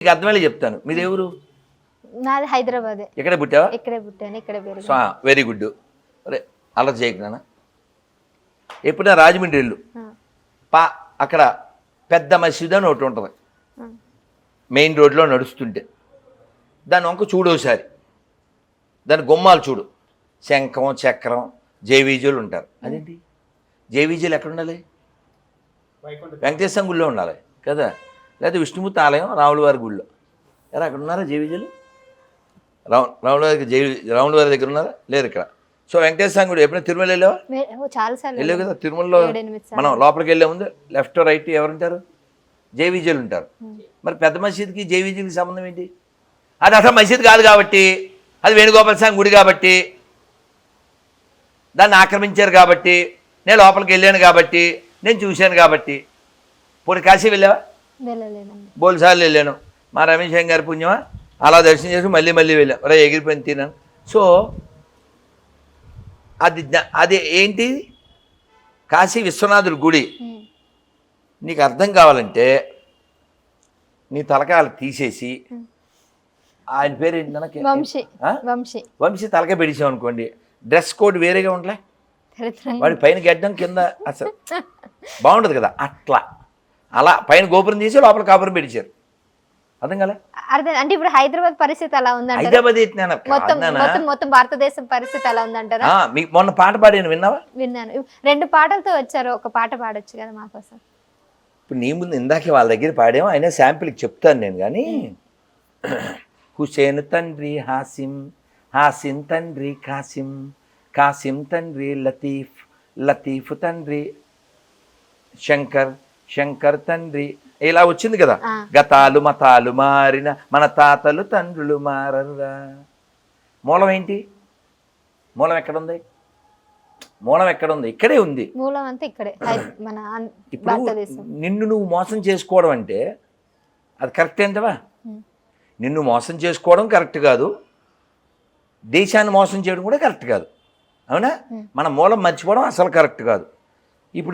నీకు అర్థమయ్యే చెప్తాను. మీది ఎవరు? నాది హైదరాబాదే. ఎక్కడ పుట్టావా? ఇక్కడే పుట్టాను, ఇక్కడే పెరిగాను. Very good. అరే అలా చేయకు నాన్న. ఎప్పుడైనా రాజమండ్రి వెళ్ళు, అక్కడ పెద్ద మసీదు అని ఒకటి ఉంటుంది మెయిన్ రోడ్లో నడుస్తుంటే. దాని వంక చూడు ఒకసారి, దాని గుమ్మాలు చూడు, శంఖం చక్రం జేవీజీలు ఉంటారు. అదేంటి జేవీజీలు ఎక్కడ ఉండాలి? వెంకటేశ్వర గుళ్ళో ఉండాలి కదా, లేదా విష్ణుమూర్తి ఆలయం రాముల వారి గుళ్ళో. ఎలా అక్కడ ఉన్నారా జేవీజీలు? రాముల వారి దగ్గర ఉన్నారా? లేరు ఇక్కడ. సో వెంకటేశ్వర గుడి ఎప్పుడైనా తిరుమల వెళ్ళావా? వెళ్ళావు కదా. తిరుమలలో మనం లోపలికి వెళ్ళే ముందు లెఫ్ట్ రైట్ ఎవరుంటారు? జేవీజీలు ఉంటారు. మరి పెద్ద మసీద్కి జేవీజీలకి సంబంధం ఏంటి? అది అసలు మసీద్ కాదు కాబట్టి, అది వేణుగోపాల స్వామి గుడి కాబట్టి, దాన్ని ఆక్రమించారు కాబట్టి, నేను లోపలికి వెళ్ళాను కాబట్టి, నేను చూశాను కాబట్టి. ఇప్పుడు కాశీ వెళ్ళావా? బోల్సార్లు వెళ్ళాను. మా రమేష్ గారి పుణ్యమా అలా దర్శనం చేసి మళ్ళీ మళ్ళీ వెళ్ళాం. రా ఎగిరిపోయిన తిన్నాను. సో అది ఏంటి? కాశీ విశ్వనాథుడి గుడి. నీకు అర్థం కావాలంటే నీ తలకాయలు తీసేసి, ఆయన పేరు ఏంటి మనకి? వంశీ తలకాయ పెడిసాం అనుకోండి, డ్రెస్ కోడ్ వేరేగా ఉండలే, వాడి పైన గడ్డం కింద అసలు బాగుండదు కదా. అలా పైన గోపురం తీసి లోపల కాపురం పెడిచారు. అర్థం కదా? అర్థం. అంటే ఇప్పుడు హైదరాబాద్ పరిస్థితి అలా ఉందంటారా? హైదరాబాద్ మొత్తం భారతదేశం పరిస్థితి అలా ఉందంటారా? మీకు మొన్న పాట పాడాను, విన్నావా? విన్నాను. 2 పాటలతో వచ్చారు, ఒక పాట పాడొచ్చు కదా మా కోసం. ఇప్పుడు నీ ముందు ఇందాకే వాళ్ళ దగ్గర పాడాము, అయినా శాంపిల్కి చెప్తాను నేను. కానీ హుసేన్ తండ్రి హాసిం, హాసిం తండ్రి కాసిం, కాసిం తండ్రి లతీఫ్, లతీఫ్ తండ్రి శంకర్, శంకర్ తండ్రి ఇలా వచ్చింది కదా. గతాలు మతాలు మారిన మన తాతలు తండ్రులు మారరా. మూలం ఏంటి? మూలం ఎక్కడుంది? మూలం ఎక్కడుంది? ఇక్కడే ఉంది. మూలం అంతా ఇక్కడే, మన ఇప్పుడు నిన్ను నువ్వు మోసం చేసుకోవడం అంటే అది కరెక్ట్ ఏంటవా? నిన్ను మోసం చేసుకోవడం కరెక్ట్ కాదు, దేశాన్ని మోసం చేయడం కూడా కరెక్ట్ కాదు. అవునా? మన మూలం మర్చిపోవడం అసలు కరెక్ట్ కాదు.